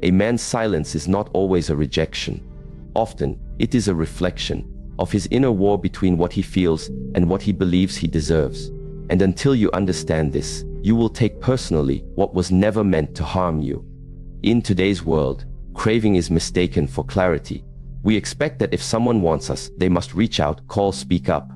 a man's silence is not always a rejection. Often, it is a reflection of his inner war between what he feels and what he believes he deserves. And until you understand this, you will take personally what was never meant to harm you. In today's world, craving is mistaken for clarity. We expect that if someone wants us, they must reach out, call, speak up.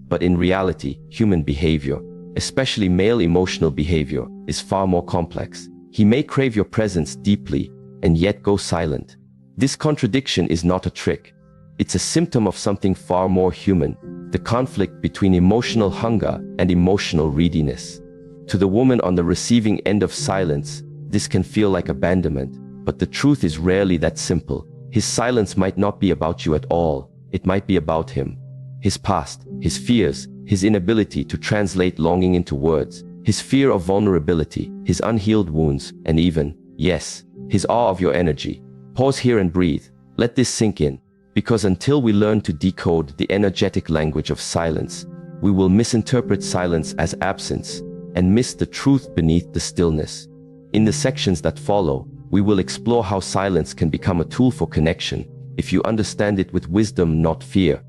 But in reality, human behavior, especially male emotional behavior, is far more complex. He may crave your presence deeply and yet go silent. This contradiction is not a trick. It's a symptom of something far more human, the conflict between emotional hunger and emotional readiness. To the woman on the receiving end of silence, this can feel like abandonment, but the truth is rarely that simple. His silence might not be about you at all. It might be about him. His past, his fears, his inability to translate longing into words, his fear of vulnerability, his unhealed wounds, and even, yes, his awe of your energy. Pause here and breathe. Let this sink in. Because until we learn to decode the energetic language of silence, we will misinterpret silence as absence and miss the truth beneath the stillness. In the sections that follow, we will explore how silence can become a tool for connection if you understand it with wisdom, not fear.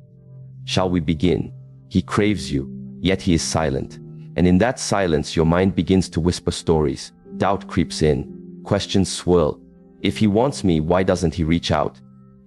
Shall we begin? He craves you, yet he is silent. And in that silence, your mind begins to whisper stories. Doubt creeps in. Questions swirl. If he wants me, why doesn't he reach out?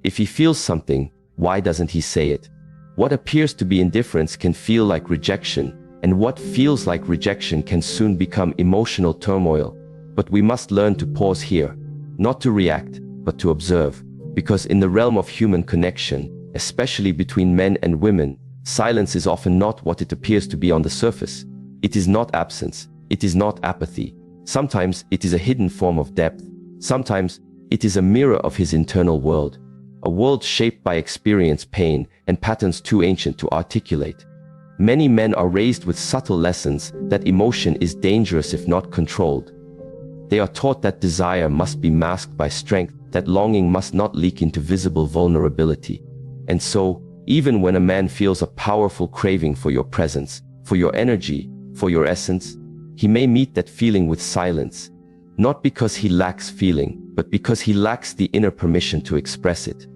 If he feels something, why doesn't he say it? What appears to be indifference can feel like rejection, and what feels like rejection can soon become emotional turmoil. But we must learn to pause here, not to react, but to observe. Because in the realm of human connection, especially between men and women, silence is often not what it appears to be on the surface. It is not absence. It is not apathy. Sometimes it is a hidden form of depth. Sometimes it is a mirror of his internal world. A world shaped by experience, pain, and patterns too ancient to articulate. Many men are raised with subtle lessons that emotion is dangerous if not controlled. They are taught that desire must be masked by strength, that longing must not leak into visible vulnerability. And so, even when a man feels a powerful craving for your presence, for your energy, for your essence, he may meet that feeling with silence. Not because he lacks feeling, but because he lacks the inner permission to express it.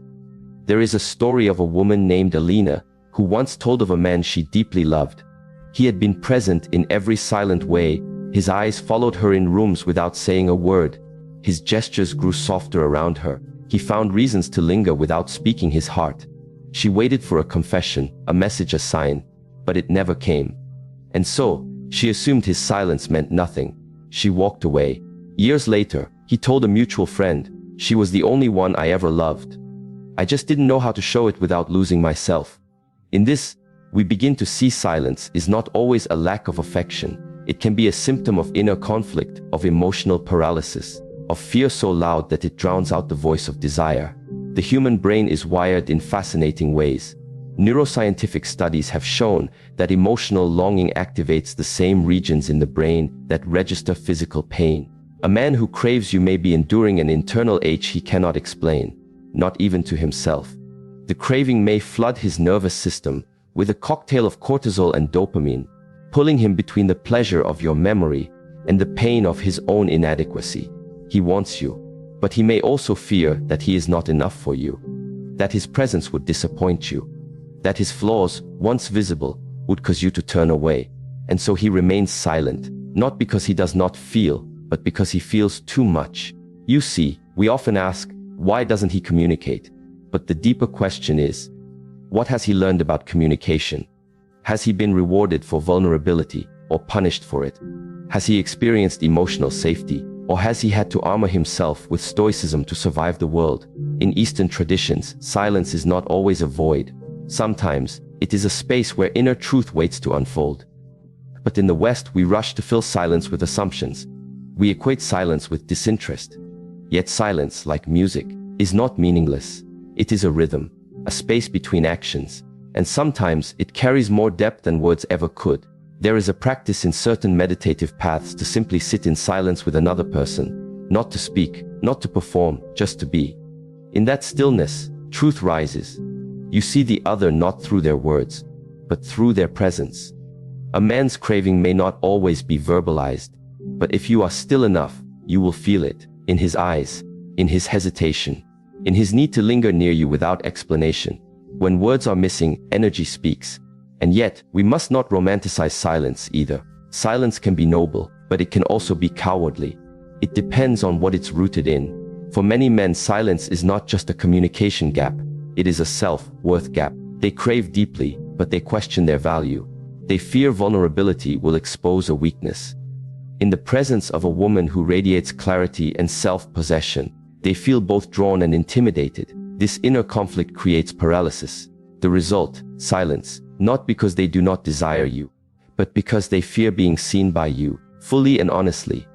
There is a story of a woman named Alina, who once told of a man she deeply loved. He had been present in every silent way. His eyes followed her in rooms without saying a word. His gestures grew softer around her. He found reasons to linger without speaking his heart. She waited for a confession, a message, a sign, but it never came. And so, she assumed his silence meant nothing. She walked away. Years later, he told a mutual friend, "She was the only one I ever loved. I just didn't know how to show it without losing myself." In this, we begin to see silence is not always a lack of affection. It can be a symptom of inner conflict, of emotional paralysis, of fear so loud that it drowns out the voice of desire. The human brain is wired in fascinating ways. Neuroscientific studies have shown that emotional longing activates the same regions in the brain that register physical pain. A man who craves you may be enduring an internal ache he cannot explain, not even to himself. The craving may flood his nervous system with a cocktail of cortisol and dopamine, pulling him between the pleasure of your memory and the pain of his own inadequacy. He wants you, but he may also fear that he is not enough for you, that his presence would disappoint you, that his flaws, once visible, would cause you to turn away. And so he remains silent, not because he does not feel, but because he feels too much. You see, we often ask, why doesn't he communicate? But the deeper question is, what has he learned about communication? Has he been rewarded for vulnerability or punished for it? Has he experienced emotional safety, or has he had to armor himself with stoicism to survive the world? In Eastern traditions, silence is not always a void. Sometimes, it is a space where inner truth waits to unfold. But in the West, we rush to fill silence with assumptions. We equate silence with disinterest. Yet silence, like music, is not meaningless. It is a rhythm, a space between actions, and sometimes it carries more depth than words ever could. There is a practice in certain meditative paths to simply sit in silence with another person, not to speak, not to perform, just to be. In that stillness, truth rises. You see the other not through their words, but through their presence. A man's craving may not always be verbalized, but if you are still enough, you will feel it, in his eyes, in his hesitation, in his need to linger near you without explanation. When words are missing, energy speaks. And yet, we must not romanticize silence either. Silence can be noble, but it can also be cowardly. It depends on what it's rooted in. For many men, silence is not just a communication gap. It is a self-worth gap. They crave deeply, but they question their value. They fear vulnerability will expose a weakness. In the presence of a woman who radiates clarity and self-possession, they feel both drawn and intimidated. This inner conflict creates paralysis. The result, silence, not because they do not desire you, but because they fear being seen by you, fully and honestly.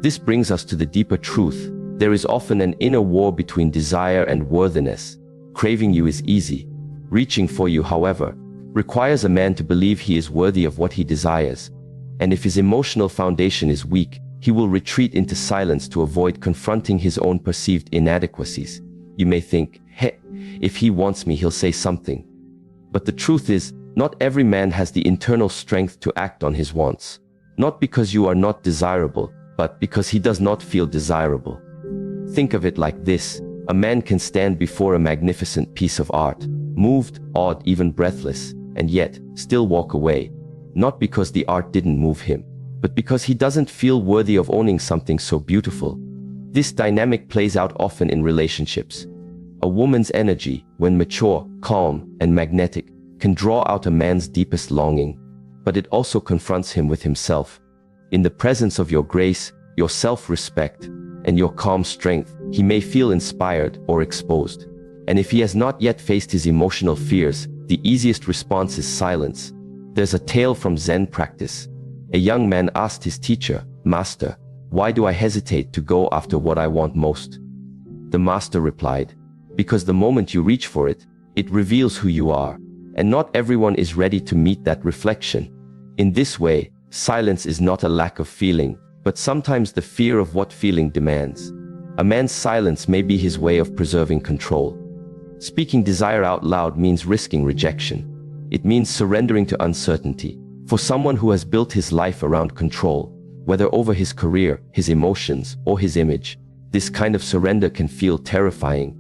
This brings us to the deeper truth. There is often an inner war between desire and worthiness. Craving you is easy. Reaching for you, however, requires a man to believe he is worthy of what he desires. And if his emotional foundation is weak, he will retreat into silence to avoid confronting his own perceived inadequacies. You may think, hey, if he wants me, he'll say something. But the truth is, not every man has the internal strength to act on his wants. Not because you are not desirable, but because he does not feel desirable. Think of it like this. A man can stand before a magnificent piece of art, moved, awed, even breathless, and yet still walk away. Not because the art didn't move him, but because he doesn't feel worthy of owning something so beautiful. This dynamic plays out often in relationships. A woman's energy, when mature, calm, and magnetic, can draw out a man's deepest longing, but it also confronts him with himself. In the presence of your grace, your self-respect, and your calm strength, he may feel inspired or exposed. And if he has not yet faced his emotional fears, the easiest response is silence. There's a tale from Zen practice. A young man asked his teacher, "Master, why do I hesitate to go after what I want most?" The master replied, "Because the moment you reach for it, it reveals who you are, and not everyone is ready to meet that reflection." In this way, silence is not a lack of feeling, but sometimes the fear of what feeling demands. A man's silence may be his way of preserving control. Speaking desire out loud means risking rejection. It means surrendering to uncertainty. For someone who has built his life around control, whether over his career, his emotions, or his image, this kind of surrender can feel terrifying.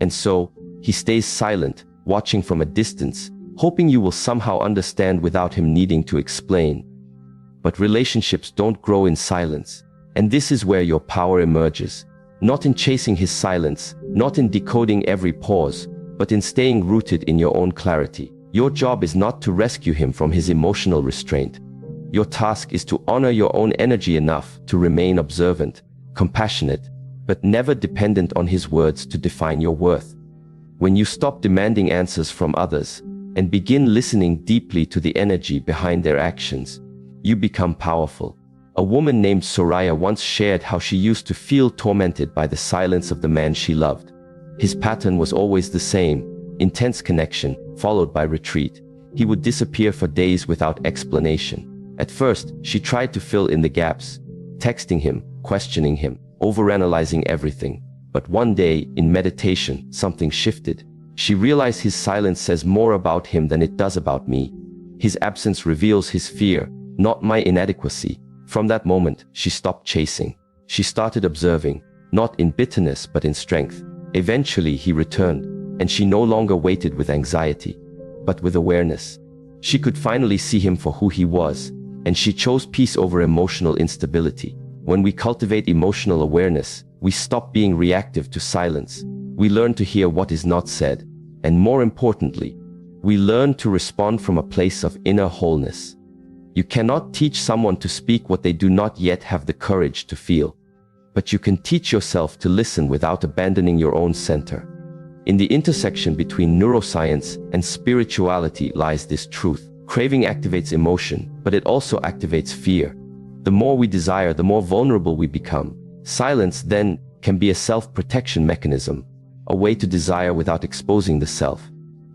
And so, he stays silent, watching from a distance, hoping you will somehow understand without him needing to explain. But relationships don't grow in silence, and this is where your power emerges. Not in chasing his silence, not in decoding every pause, but in staying rooted in your own clarity. Your job is not to rescue him from his emotional restraint. Your task is to honor your own energy enough to remain observant, compassionate, but never dependent on his words to define your worth. When you stop demanding answers from others and begin listening deeply to the energy behind their actions, you become powerful. A woman named Soraya once shared how she used to feel tormented by the silence of the man she loved. His pattern was always the same: intense connection, followed by retreat. He would disappear for days without explanation. At first, she tried to fill in the gaps, texting him, questioning him, overanalyzing everything. But one day, in meditation, something shifted. She realized his silence says more about him than it does about me. His absence reveals his fear, not my inadequacy. From that moment, she stopped chasing. She started observing, not in bitterness but in strength. Eventually, he returned, and she no longer waited with anxiety, but with awareness. She could finally see him for who he was, and she chose peace over emotional instability. When we cultivate emotional awareness, we stop being reactive to silence. We learn to hear what is not said, and more importantly, we learn to respond from a place of inner wholeness. You cannot teach someone to speak what they do not yet have the courage to feel, but you can teach yourself to listen without abandoning your own center. In the intersection between neuroscience and spirituality lies this truth. Craving activates emotion, but it also activates fear. The more we desire, the more vulnerable we become. Silence, then, can be a self-protection mechanism, a way to desire without exposing the self.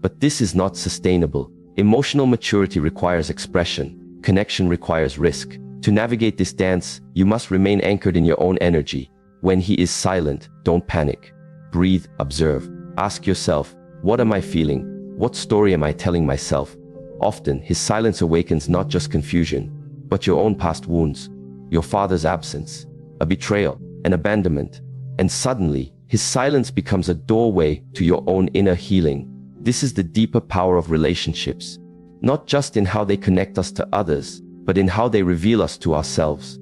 But this is not sustainable. Emotional maturity requires expression. Connection requires risk. To navigate this dance, you must remain anchored in your own energy. When he is silent, don't panic. Breathe, observe. Ask yourself, what am I feeling? What story am I telling myself? Often, his silence awakens not just confusion, but your own past wounds, your father's absence, a betrayal, an abandonment, and suddenly, His silence becomes a doorway to your own inner healing. This is the deeper power of relationships, not just in how they connect us to others, but in how they reveal us to ourselves.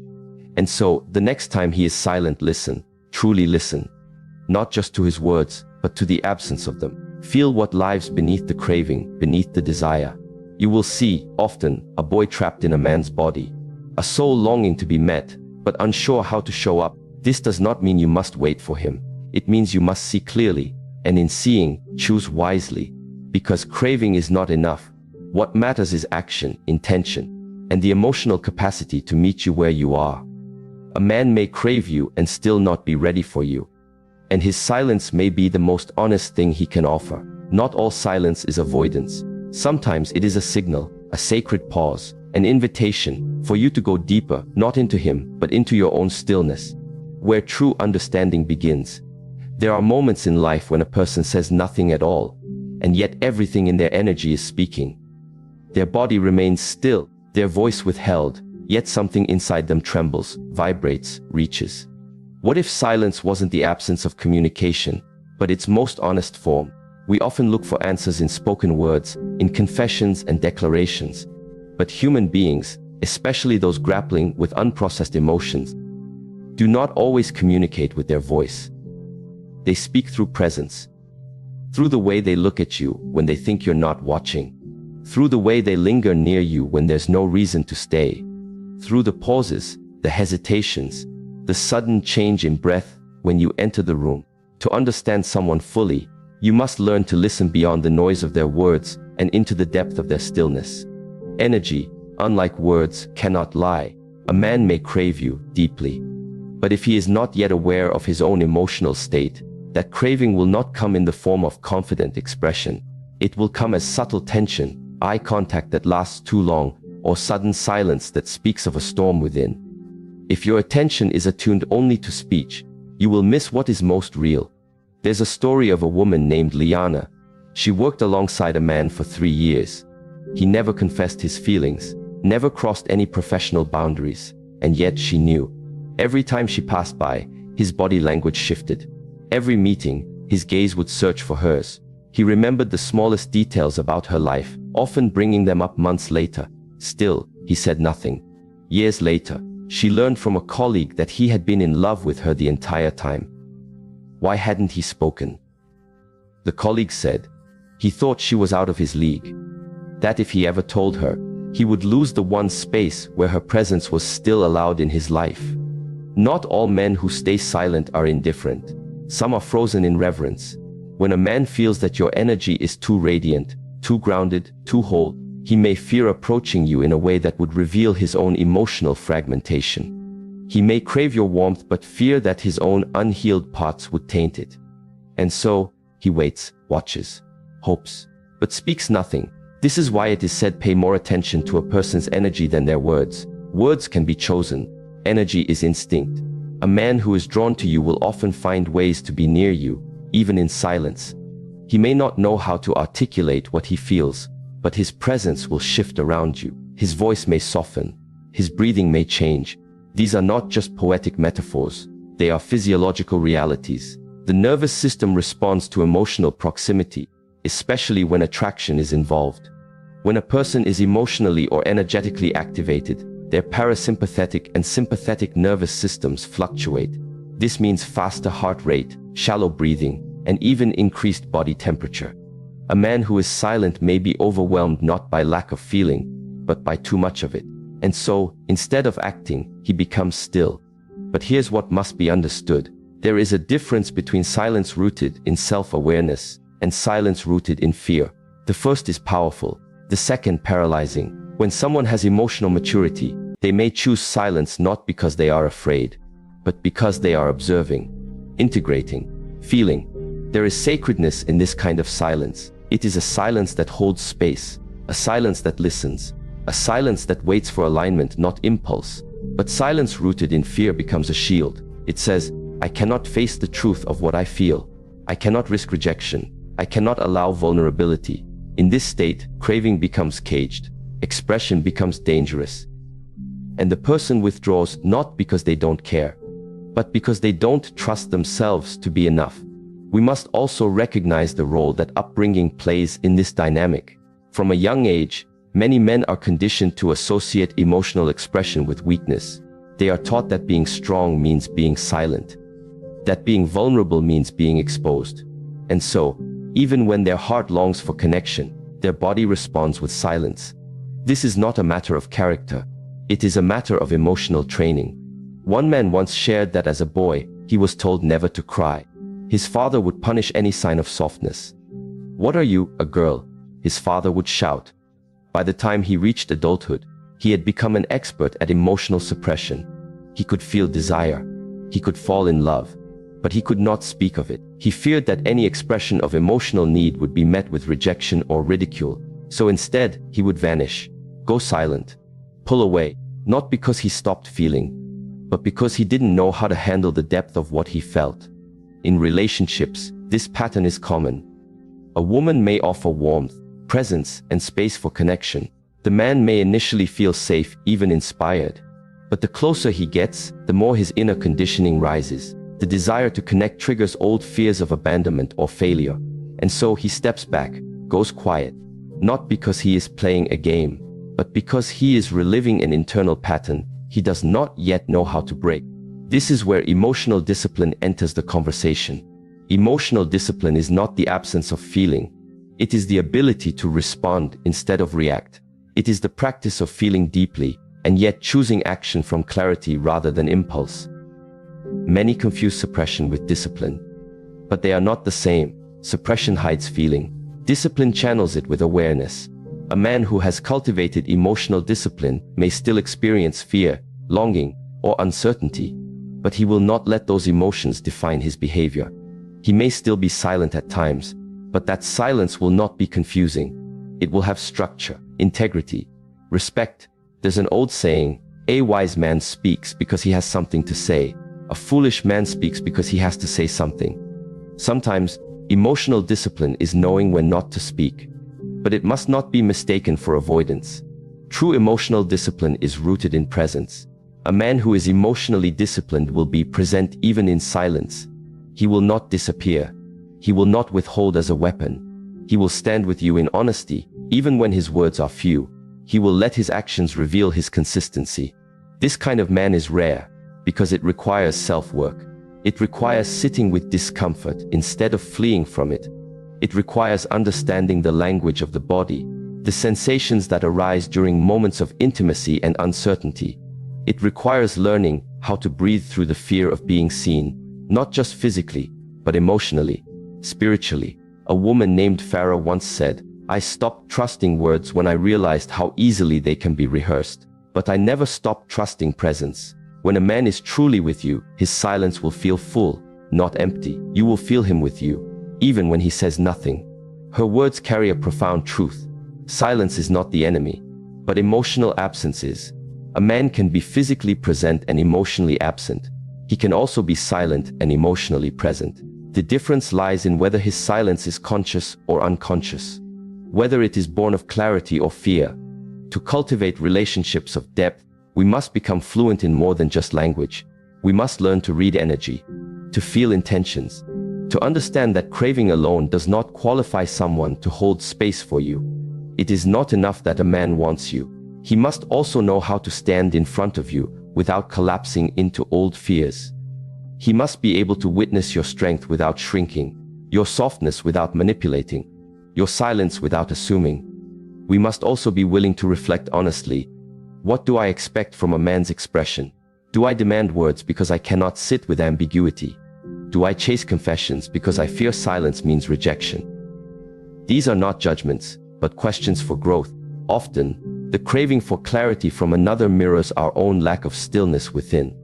And so, the next time he is silent, listen, truly listen. Not just to his words, but to the absence of them. Feel what lies beneath the craving, beneath the desire. You will see, often, a boy trapped in a man's body. A soul longing to be met, but unsure how to show up. This does not mean you must wait for him. It means you must see clearly, and in seeing, choose wisely. Because craving is not enough. What matters is action, intention, and the emotional capacity to meet you where you are. A man may crave you and still not be ready for you. And his silence may be the most honest thing he can offer. Not all silence is avoidance. Sometimes it is a signal, a sacred pause, an invitation for you to go deeper, not into him, but into your own stillness, where true understanding begins. There are moments in life when a person says nothing at all, and yet everything in their energy is speaking. Their body remains still, their voice withheld, yet something inside them trembles, vibrates, reaches. What if silence wasn't the absence of communication, but its most honest form? We often look for answers in spoken words, in confessions and declarations. But human beings, especially those grappling with unprocessed emotions, do not always communicate with their voice. They speak through presence, through the way they look at you when they think you're not watching, through the way they linger near you when there's no reason to stay, through the pauses, the hesitations, the sudden change in breath when you enter the room. To understand someone fully, you must learn to listen beyond the noise of their words and into the depth of their stillness. Energy, unlike words, cannot lie. A man may crave you deeply, but if he is not yet aware of his own emotional state, that craving will not come in the form of confident expression. It will come as subtle tension, eye contact that lasts too long, or sudden silence that speaks of a storm within. If your attention is attuned only to speech, you will miss what is most real. There's a story of a woman named Liana. She worked alongside a man for 3 years. He never confessed his feelings, never crossed any professional boundaries, and yet she knew. Every time she passed by, his body language shifted. Every meeting, his gaze would search for hers. He remembered the smallest details about her life, often bringing them up months later. Still, he said nothing. Years later, she learned from a colleague that he had been in love with her the entire time. Why hadn't he spoken? The colleague said he thought she was out of his league. That if he ever told her, he would lose the one space where her presence was still allowed in his life. Not all men who stay silent are indifferent. Some are frozen in reverence. When a man feels that your energy is too radiant, too grounded, too whole, he may fear approaching you in a way that would reveal his own emotional fragmentation. He may crave your warmth but fear that his own unhealed parts would taint it. And so, he waits, watches, hopes, but speaks nothing. This is why it is said pay more attention to a person's energy than their words. Words can be chosen. Energy is instinct. A man who is drawn to you will often find ways to be near you, even in silence. He may not know how to articulate what he feels, but his presence will shift around you. His voice may soften. His breathing may change. These are not just poetic metaphors. They are physiological realities. The nervous system responds to emotional proximity, especially when attraction is involved. When a person is emotionally or energetically activated, their parasympathetic and sympathetic nervous systems fluctuate. This means faster heart rate, shallow breathing, and even increased body temperature. A man who is silent may be overwhelmed not by lack of feeling, but by too much of it. And so, instead of acting, he becomes still. But here's what must be understood. There is a difference between silence rooted in self-awareness and silence rooted in fear. The first is powerful, the second paralyzing. When someone has emotional maturity, they may choose silence not because they are afraid, but because they are observing, integrating, feeling. There is sacredness in this kind of silence. It is a silence that holds space, a silence that listens, a silence that waits for alignment, not impulse. But silence rooted in fear becomes a shield. It says, I cannot face the truth of what I feel. I cannot risk rejection. I cannot allow vulnerability. In this state, craving becomes caged. Expression becomes dangerous. And the person withdraws not because they don't care, but because they don't trust themselves to be enough. We must also recognize the role that upbringing plays in this dynamic. From a young age, many men are conditioned to associate emotional expression with weakness. They are taught that being strong means being silent, that being vulnerable means being exposed. And so, even when their heart longs for connection, their body responds with silence. This is not a matter of character. It is a matter of emotional training. One man once shared that as a boy, he was told never to cry. His father would punish any sign of softness. "What are you, a girl?" his father would shout. By the time he reached adulthood, he had become an expert at emotional suppression. He could feel desire. He could fall in love. But he could not speak of it. He feared that any expression of emotional need would be met with rejection or ridicule. So instead, he would vanish, go silent, pull away, not because he stopped feeling, but because he didn't know how to handle the depth of what he felt. In relationships, this pattern is common. A woman may offer warmth, presence, and space for connection. The man may initially feel safe, even inspired. But the closer he gets, the more his inner conditioning rises. The desire to connect triggers old fears of abandonment or failure. And so he steps back, goes quiet, not because he is playing a game, but because he is reliving an internal pattern he does not yet know how to break. This is where emotional discipline enters the conversation. Emotional discipline is not the absence of feeling. It is the ability to respond instead of react. It is the practice of feeling deeply and yet choosing action from clarity rather than impulse. Many confuse suppression with discipline, but they are not the same. Suppression hides feeling. Discipline channels it with awareness. A man who has cultivated emotional discipline may still experience fear, longing, or uncertainty, but he will not let those emotions define his behavior. He may still be silent at times, but that silence will not be confusing. It will have structure, integrity, respect. There's an old saying, a wise man speaks because he has something to say. A foolish man speaks because he has to say something. Sometimes, emotional discipline is knowing when not to speak, but it must not be mistaken for avoidance. True emotional discipline is rooted in presence. A man who is emotionally disciplined will be present even in silence. He will not disappear. He will not withhold as a weapon. He will stand with you in honesty, even when his words are few. He will let his actions reveal his consistency. This kind of man is rare, because it requires self-work. It requires sitting with discomfort instead of fleeing from it. It requires understanding the language of the body, the sensations that arise during moments of intimacy and uncertainty. It requires learning how to breathe through the fear of being seen, not just physically, but emotionally, spiritually. A woman named Farah once said, "I stopped trusting words when I realized how easily they can be rehearsed. But I never stopped trusting presence." When a man is truly with you, his silence will feel full, not empty. You will feel him with you, even when he says nothing. Her words carry a profound truth. Silence is not the enemy, but emotional absence is. A man can be physically present and emotionally absent. He can also be silent and emotionally present. The difference lies in whether his silence is conscious or unconscious, whether it is born of clarity or fear. To cultivate relationships of depth, we must become fluent in more than just language. We must learn to read energy, to feel intentions, to understand that craving alone does not qualify someone to hold space for you. It is not enough that a man wants you. He must also know how to stand in front of you without collapsing into old fears. He must be able to witness your strength without shrinking, your softness without manipulating, your silence without assuming. We must also be willing to reflect honestly. What do I expect from a man's expression? Do I demand words because I cannot sit with ambiguity? Do I chase confessions because I fear silence means rejection? These are not judgments, but questions for growth. Often, the craving for clarity from another mirrors our own lack of stillness within.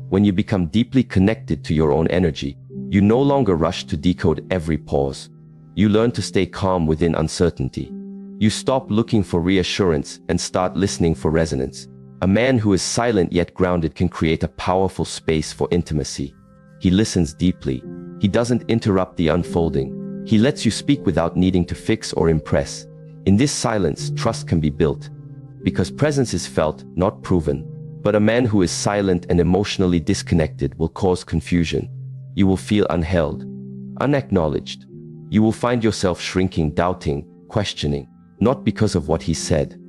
When you become deeply connected to your own energy, you no longer rush to decode every pause. You learn to stay calm within uncertainty. You stop looking for reassurance and start listening for resonance. A man who is silent yet grounded can create a powerful space for intimacy. He listens deeply. He doesn't interrupt the unfolding. He lets you speak without needing to fix or impress. In this silence, trust can be built, because presence is felt, not proven. But a man who is silent and emotionally disconnected will cause confusion. You will feel unheld, unacknowledged. You will find yourself shrinking, doubting, questioning, not because of what he said,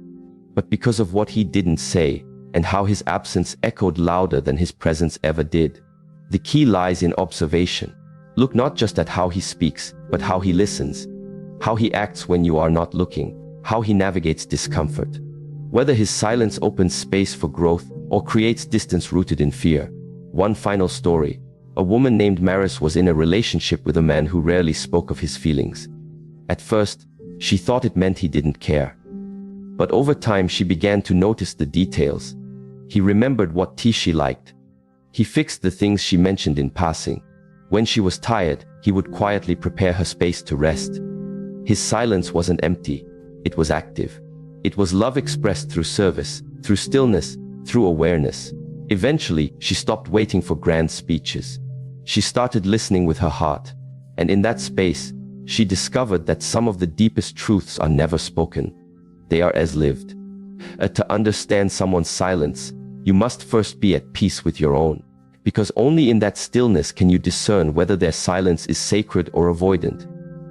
but because of what he didn't say, and how his absence echoed louder than his presence ever did. The key lies in observation. Look not just at how he speaks, but how he listens, how he acts when you are not looking, how he navigates discomfort. Whether his silence opens space for growth or creates distance rooted in fear. One final story. A woman named Maris was in a relationship with a man who rarely spoke of his feelings. At first, she thought it meant he didn't care. But over time she began to notice the details. He remembered what tea she liked. He fixed the things she mentioned in passing. When she was tired, he would quietly prepare her space to rest. His silence wasn't empty, it was active. It was love expressed through service, through stillness, through awareness. Eventually, she stopped waiting for grand speeches. She started listening with her heart. And in that space, she discovered that some of the deepest truths are never spoken. They are as lived. To understand someone's silence, you must first be at peace with your own. Because only in that stillness can you discern whether their silence is sacred or avoidant.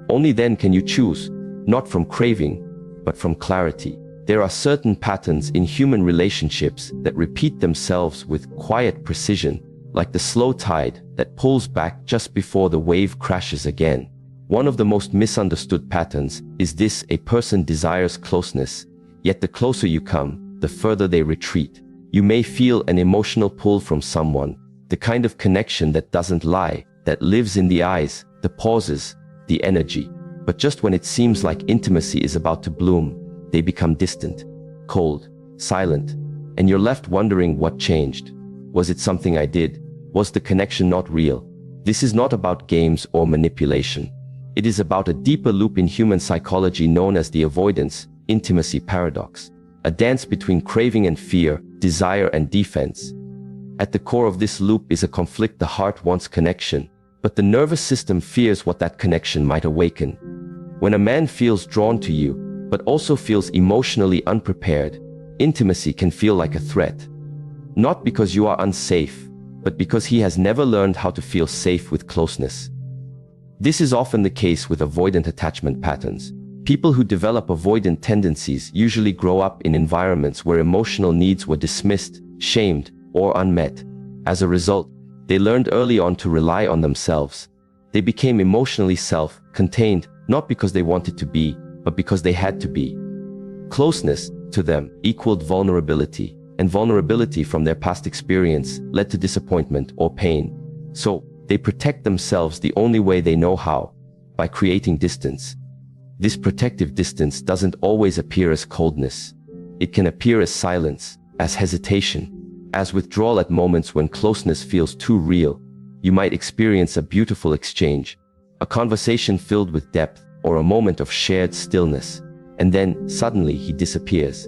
Only then can you choose, not from craving, but from clarity. There are certain patterns in human relationships that repeat themselves with quiet precision, like the slow tide that pulls back just before the wave crashes again. One of the most misunderstood patterns is this: a person desires closeness, yet the closer you come, the further they retreat. You may feel an emotional pull from someone, the kind of connection that doesn't lie, that lives in the eyes, the pauses, the energy. But just when it seems like intimacy is about to bloom, they become distant, cold, silent, and you're left wondering what changed. Was it something I did? Was the connection not real? This is not about games or manipulation. It is about a deeper loop in human psychology known as the avoidance intimacy paradox, a dance between craving and fear, desire and defense. At the core of this loop is a conflict. The heart wants connection, but the nervous system fears what that connection might awaken. When a man feels drawn to you, but also feels emotionally unprepared, intimacy can feel like a threat. Not because you are unsafe, but because he has never learned how to feel safe with closeness. This is often the case with avoidant attachment patterns. People who develop avoidant tendencies usually grow up in environments where emotional needs were dismissed, shamed, or unmet. As a result, they learned early on to rely on themselves. They became emotionally self-contained, not because they wanted to be, but because they had to be. Closeness, to them, equaled vulnerability, and vulnerability from their past experience led to disappointment or pain. So, they protect themselves the only way they know how, by creating distance. This protective distance doesn't always appear as coldness. It can appear as silence, as hesitation, as withdrawal. At moments when closeness feels too real, you might experience a beautiful exchange, a conversation filled with depth, or a moment of shared stillness. And then, suddenly, he disappears.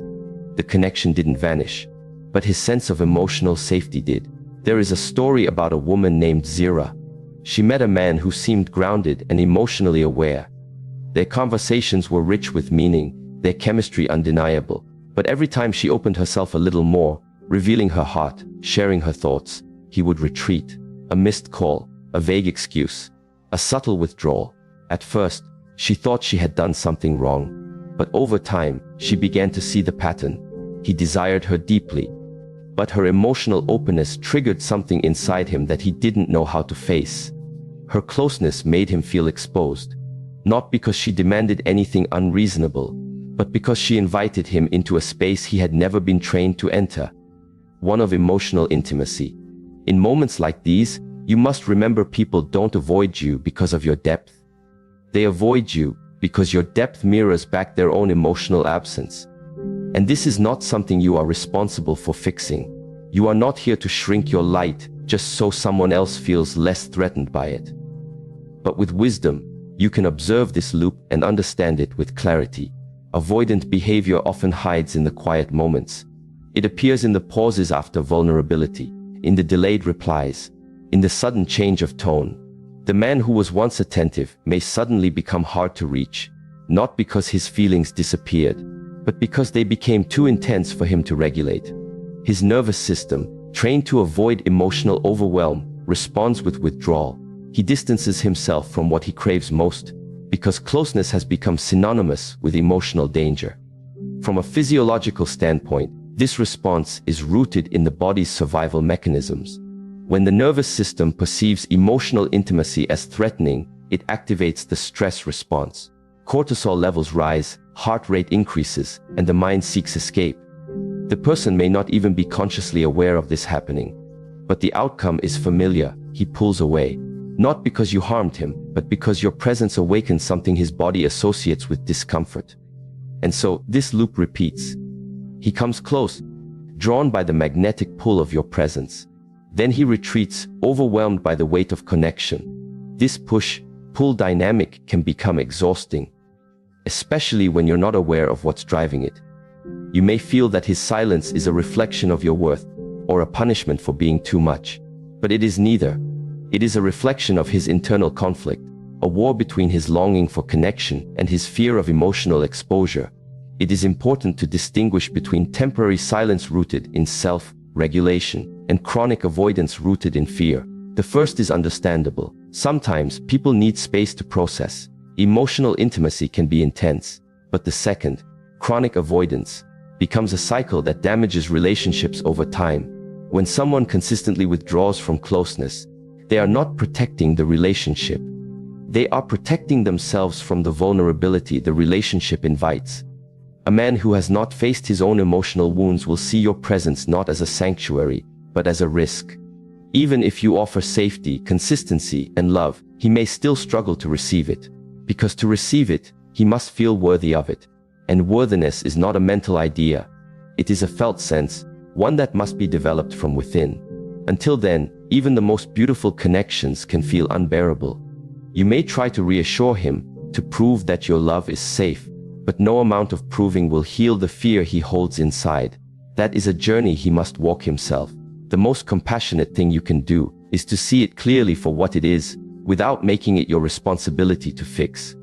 The connection didn't vanish, but his sense of emotional safety did. There is a story about a woman named Zira. She met a man who seemed grounded and emotionally aware. Their conversations were rich with meaning, their chemistry undeniable. But every time she opened herself a little more, revealing her heart, sharing her thoughts, he would retreat. A missed call, a vague excuse, a subtle withdrawal. At first, she thought she had done something wrong. But over time, she began to see the pattern. He desired her deeply, but her emotional openness triggered something inside him that he didn't know how to face. Her closeness made him feel exposed, not because she demanded anything unreasonable, but because she invited him into a space he had never been trained to enter, one of emotional intimacy. In moments like these, you must remember people don't avoid you because of your depth. They avoid you because your depth mirrors back their own emotional absence. And this is not something you are responsible for fixing. You are not here to shrink your light just so someone else feels less threatened by it. But with wisdom, you can observe this loop and understand it with clarity. Avoidant behavior often hides in the quiet moments. It appears in the pauses after vulnerability, in the delayed replies, in the sudden change of tone. The man who was once attentive may suddenly become hard to reach, not because his feelings disappeared, but because they became too intense for him to regulate. His nervous system, trained to avoid emotional overwhelm, responds with withdrawal. He distances himself from what he craves most, because closeness has become synonymous with emotional danger. From a physiological standpoint, this response is rooted in the body's survival mechanisms. When the nervous system perceives emotional intimacy as threatening, it activates the stress response. Cortisol levels rise, heart rate increases, and the mind seeks escape. The person may not even be consciously aware of this happening, but the outcome is familiar. He pulls away. Not because you harmed him, but because your presence awakens something his body associates with discomfort. And so, this loop repeats. He comes close, drawn by the magnetic pull of your presence. Then he retreats, overwhelmed by the weight of connection. This push-pull dynamic can become exhausting, especially when you're not aware of what's driving it. You may feel that his silence is a reflection of your worth, or a punishment for being too much. But it is neither. It is a reflection of his internal conflict, a war between his longing for connection and his fear of emotional exposure. It is important to distinguish between temporary silence rooted in self-regulation and chronic avoidance rooted in fear. The first is understandable. Sometimes people need space to process. Emotional intimacy can be intense. But the second, chronic avoidance, becomes a cycle that damages relationships over time. When someone consistently withdraws from closeness, they are not protecting the relationship. They are protecting themselves from the vulnerability the relationship invites. A man who has not faced his own emotional wounds will see your presence not as a sanctuary, but as a risk. Even if you offer safety, consistency, and love, he may still struggle to receive it. Because to receive it, he must feel worthy of it. And worthiness is not a mental idea. It is a felt sense, one that must be developed from within. Until then, even the most beautiful connections can feel unbearable. You may try to reassure him, to prove that your love is safe, but no amount of proving will heal the fear he holds inside. That is a journey he must walk himself. The most compassionate thing you can do is to see it clearly for what it is, without making it your responsibility to fix.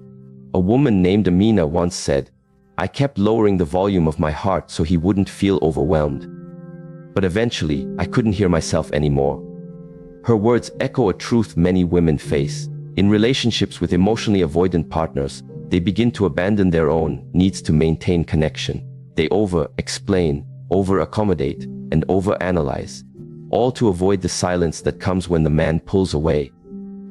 A woman named Amina once said, "I kept lowering the volume of my heart so he wouldn't feel overwhelmed. But eventually, I couldn't hear myself anymore." Her words echo a truth many women face. In relationships with emotionally avoidant partners, they begin to abandon their own needs to maintain connection. They over-explain, over-accommodate, and over-analyze, all to avoid the silence that comes when the man pulls away.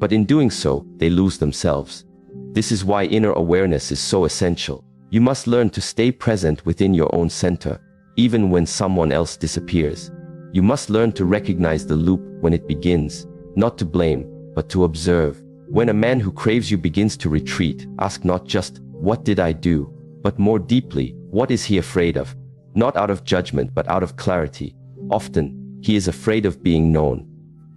But in doing so, they lose themselves. This is why inner awareness is so essential. You must learn to stay present within your own center, even when someone else disappears. You must learn to recognize the loop when it begins, not to blame, but to observe. When a man who craves you begins to retreat, ask not just, "What did I do?" but more deeply, "What is he afraid of?" Not out of judgment, but out of clarity. Often, he is afraid of being known.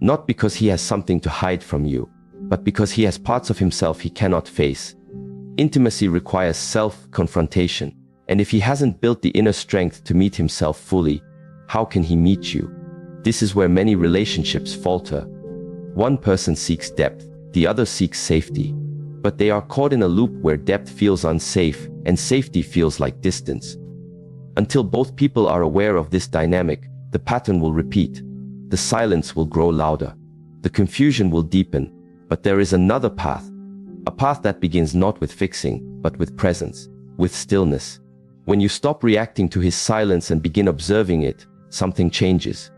Not because he has something to hide from you, but because he has parts of himself he cannot face. Intimacy requires self-confrontation, and if he hasn't built the inner strength to meet himself fully, how can he meet you? This is where many relationships falter. One person seeks depth, the other seeks safety. But they are caught in a loop where depth feels unsafe and safety feels like distance. Until both people are aware of this dynamic, the pattern will repeat. The silence will grow louder. The confusion will deepen. But there is another path. A path that begins not with fixing, but with presence, with stillness. When you stop reacting to his silence and begin observing it, something changes.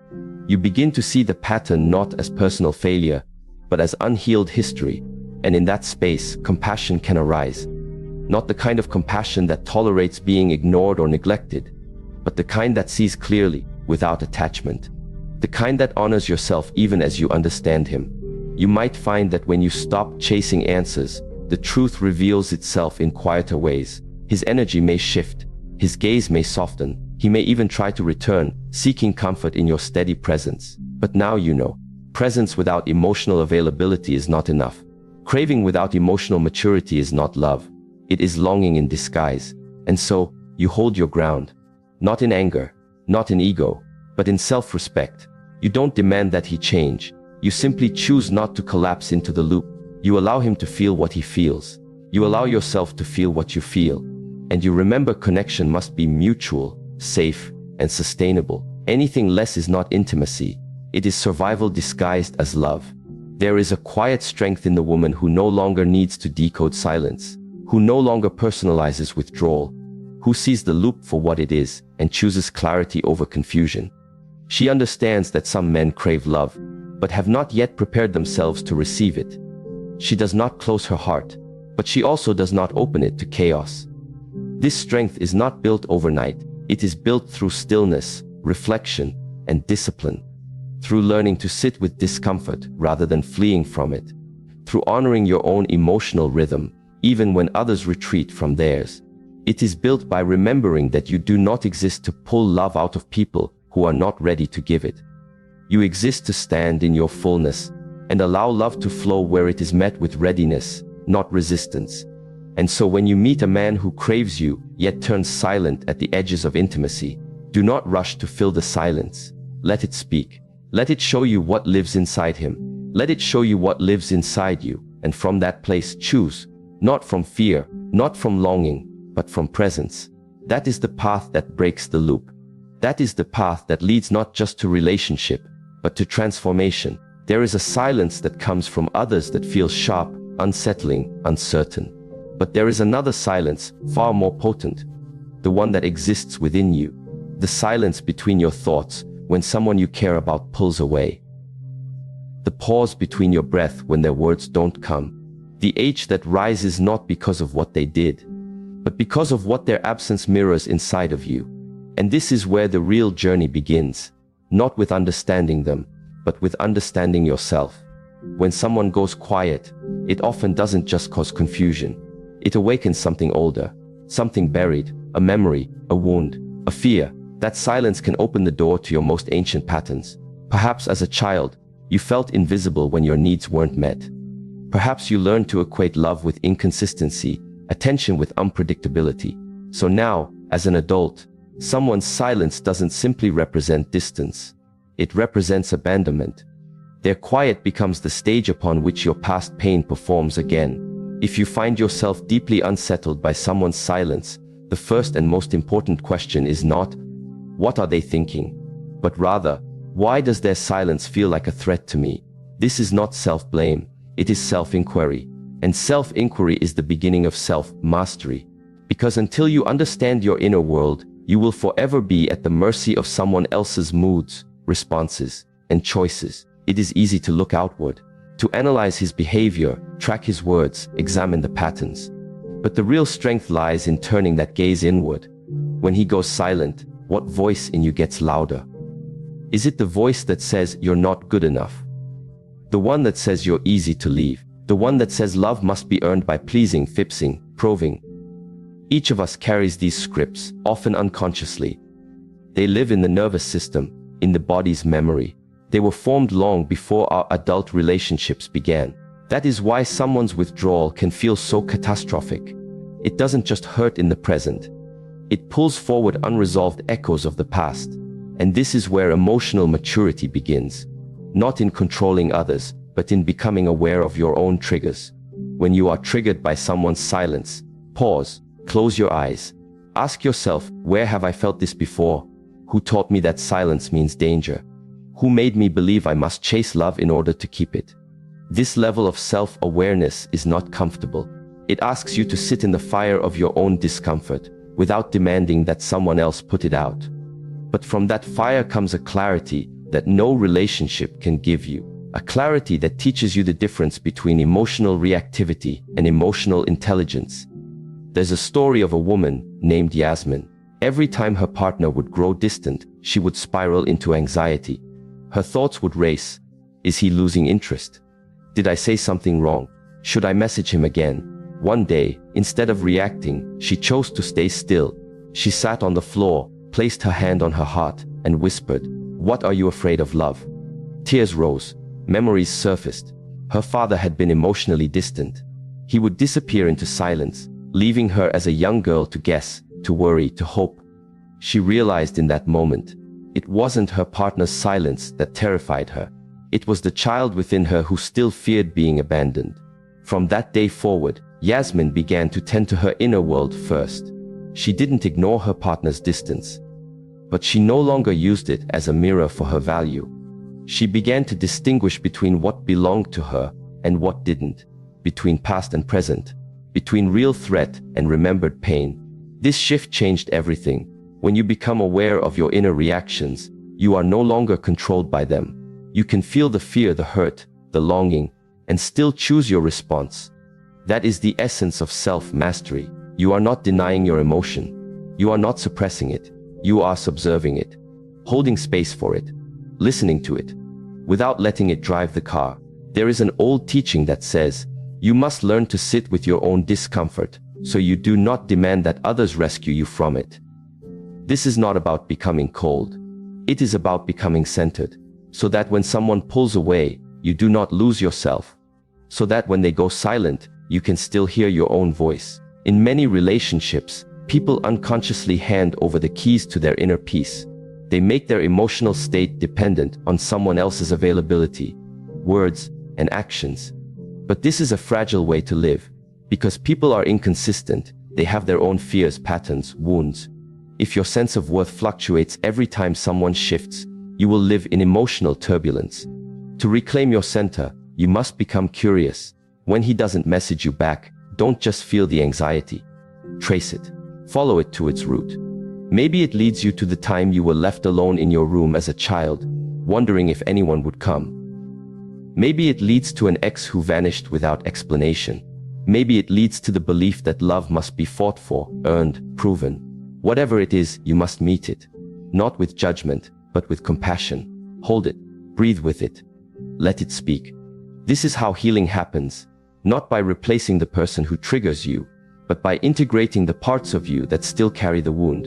You begin to see the pattern not as personal failure, but as unhealed history. And in that space, compassion can arise. Not the kind of compassion that tolerates being ignored or neglected, but the kind that sees clearly, without attachment. The kind that honors yourself even as you understand him. You might find that when you stop chasing answers, the truth reveals itself in quieter ways. His energy may shift, his gaze may soften, he may even try to return, seeking comfort in your steady presence. But now you know, presence without emotional availability is not enough. Craving without emotional maturity is not love. It is longing in disguise. And so, you hold your ground. Not in anger, not in ego, but in self-respect. You don't demand that he change. You simply choose not to collapse into the loop. You allow him to feel what he feels. You allow yourself to feel what you feel. And you remember connection must be mutual, safe, and sustainable. Anything less is not intimacy. It is survival disguised as love. There is a quiet strength in the woman who no longer needs to decode silence, who no longer personalizes withdrawal, who sees the loop for what it is and chooses clarity over confusion. She understands that some men crave love, but have not yet prepared themselves to receive it. She does not close her heart, but she also does not open it to chaos. This strength is not built overnight. It is built through stillness, reflection, and discipline. Through learning to sit with discomfort rather than fleeing from it. Through honoring your own emotional rhythm, even when others retreat from theirs. It is built by remembering that you do not exist to pull love out of people who are not ready to give it. You exist to stand in your fullness and allow love to flow where it is met with readiness, not resistance. And so when you meet a man who craves you, yet turns silent at the edges of intimacy, do not rush to fill the silence. Let it speak. Let it show you what lives inside him. Let it show you what lives inside you, and from that place choose, not from fear, not from longing, but from presence. That is the path that breaks the loop. That is the path that leads not just to relationship, but to transformation. There is a silence that comes from others that feels sharp, unsettling, uncertain. But there is another silence, far more potent, the one that exists within you. The silence between your thoughts when someone you care about pulls away. The pause between your breath when their words don't come. The ache that rises not because of what they did, but because of what their absence mirrors inside of you. And this is where the real journey begins, not with understanding them, but with understanding yourself. When someone goes quiet, it often doesn't just cause confusion. It awakens something older, something buried, a memory, a wound, a fear. That silence can open the door to your most ancient patterns. Perhaps as a child, you felt invisible when your needs weren't met. Perhaps you learned to equate love with inconsistency, attention with unpredictability. So now, as an adult, someone's silence doesn't simply represent distance. It represents abandonment. Their quiet becomes the stage upon which your past pain performs again. If you find yourself deeply unsettled by someone's silence, the first and most important question is not, what are they thinking? But rather, why does their silence feel like a threat to me? This is not self-blame, it is self-inquiry. And self-inquiry is the beginning of self-mastery. Because until you understand your inner world, you will forever be at the mercy of someone else's moods, responses, and choices. It is easy to look outward, to analyze his behavior, track his words, examine the patterns. But the real strength lies in turning that gaze inward. When he goes silent, what voice in you gets louder? Is it the voice that says you're not good enough? The one that says you're easy to leave? The one that says love must be earned by pleasing, fixing, proving? Each of us carries these scripts, often unconsciously. They live in the nervous system, in the body's memory. They were formed long before our adult relationships began. That is why someone's withdrawal can feel so catastrophic. It doesn't just hurt in the present. It pulls forward unresolved echoes of the past. And this is where emotional maturity begins. Not in controlling others, but in becoming aware of your own triggers. When you are triggered by someone's silence, pause, close your eyes. Ask yourself, where have I felt this before? Who taught me that silence means danger? Who made me believe I must chase love in order to keep it? This level of self-awareness is not comfortable. It asks you to sit in the fire of your own discomfort, without demanding that someone else put it out. But from that fire comes a clarity that no relationship can give you. A clarity that teaches you the difference between emotional reactivity and emotional intelligence. There's a story of a woman named Yasmin. Every time her partner would grow distant, she would spiral into anxiety. Her thoughts would race. Is he losing interest? Did I say something wrong? Should I message him again? One day, instead of reacting, she chose to stay still. She sat on the floor, placed her hand on her heart, and whispered, "What are you afraid of, love?" Tears rose. Memories surfaced. Her father had been emotionally distant. He would disappear into silence, leaving her as a young girl to guess, to worry, to hope. She realized in that moment, it wasn't her partner's silence that terrified her. It was the child within her who still feared being abandoned. From that day forward, Yasmin began to tend to her inner world first. She didn't ignore her partner's distance. but she no longer used it as a mirror for her value. She began to distinguish between what belonged to her and what didn't, between past and present, between real threat and remembered pain. This shift changed everything. When you become aware of your inner reactions, you are no longer controlled by them. You can feel the fear, the hurt, the longing, and still choose your response. That is the essence of self-mastery. You are not denying your emotion. You are not suppressing it. You are subserving it, holding space for it, listening to it, without letting it drive the car. There is an old teaching that says, you must learn to sit with your own discomfort, so you do not demand that others rescue you from it. This is not about becoming cold. It is about becoming centered, so that when someone pulls away, you do not lose yourself, so that when they go silent, you can still hear your own voice. In many relationships, people unconsciously hand over the keys to their inner peace. They make their emotional state dependent on someone else's availability, words, and actions. But this is a fragile way to live, because people are inconsistent. They have their own fears, patterns, wounds. If your sense of worth fluctuates every time someone shifts, you will live in emotional turbulence. To reclaim your center, you must become curious. When he doesn't message you back, don't just feel the anxiety. Trace it. Follow it to its root. Maybe it leads you to the time you were left alone in your room as a child, wondering if anyone would come. Maybe it leads to an ex who vanished without explanation. Maybe it leads to the belief that love must be fought for, earned, proven. Whatever it is, you must meet it. Not with judgment, but with compassion. Hold it. Breathe with it. Let it speak. This is how healing happens, not by replacing the person who triggers you, but by integrating the parts of you that still carry the wound.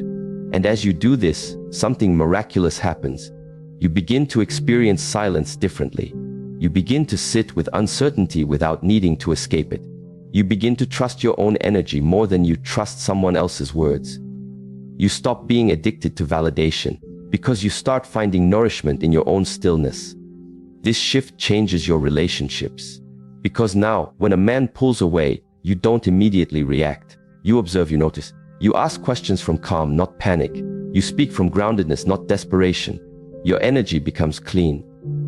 And as you do this, something miraculous happens. You begin to experience silence differently. You begin to sit with uncertainty without needing to escape it. You begin to trust your own energy more than you trust someone else's words. You stop being addicted to validation, because you start finding nourishment in your own stillness. This shift changes your relationships. Because now, when a man pulls away, you don't immediately react. You observe, you notice. You ask questions from calm, not panic. You speak from groundedness, not desperation. Your energy becomes clean,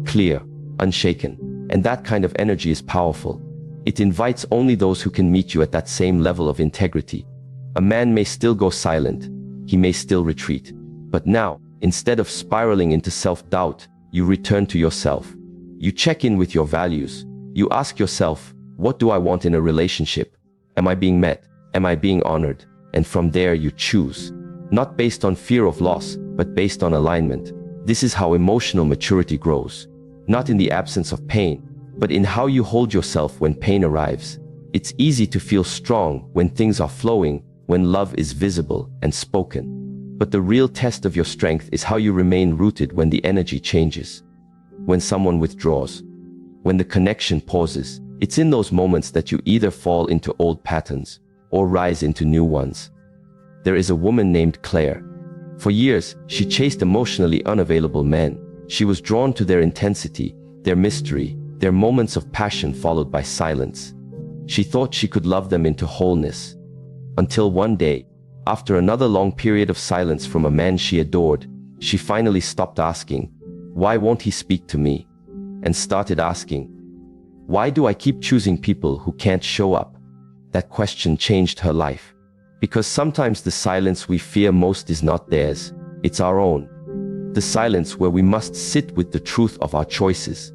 clear, unshaken. And that kind of energy is powerful. It invites only those who can meet you at that same level of integrity. A man may still go silent. He may still retreat. But now, instead of spiraling into self-doubt, you return to yourself. You check in with your values. You ask yourself, what do I want in a relationship? Am I being met? Am I being honored? And from there you choose. Not based on fear of loss, but based on alignment. This is how emotional maturity grows. Not in the absence of pain, but in how you hold yourself when pain arrives. It's easy to feel strong when things are flowing, when love is visible and spoken. But the real test of your strength is how you remain rooted when the energy changes. When someone withdraws. When the connection pauses. It's in those moments that you either fall into old patterns or rise into new ones. There is a woman named Claire. For years, she chased emotionally unavailable men. She was drawn to their intensity, their mystery, their moments of passion followed by silence. She thought she could love them into wholeness. Until one day, after another long period of silence from a man she adored, she finally stopped asking, "Why won't he speak to me?" and started asking, "Why do I keep choosing people who can't show up?" That question changed her life. Because sometimes the silence we fear most is not theirs, it's our own. The silence where we must sit with the truth of our choices.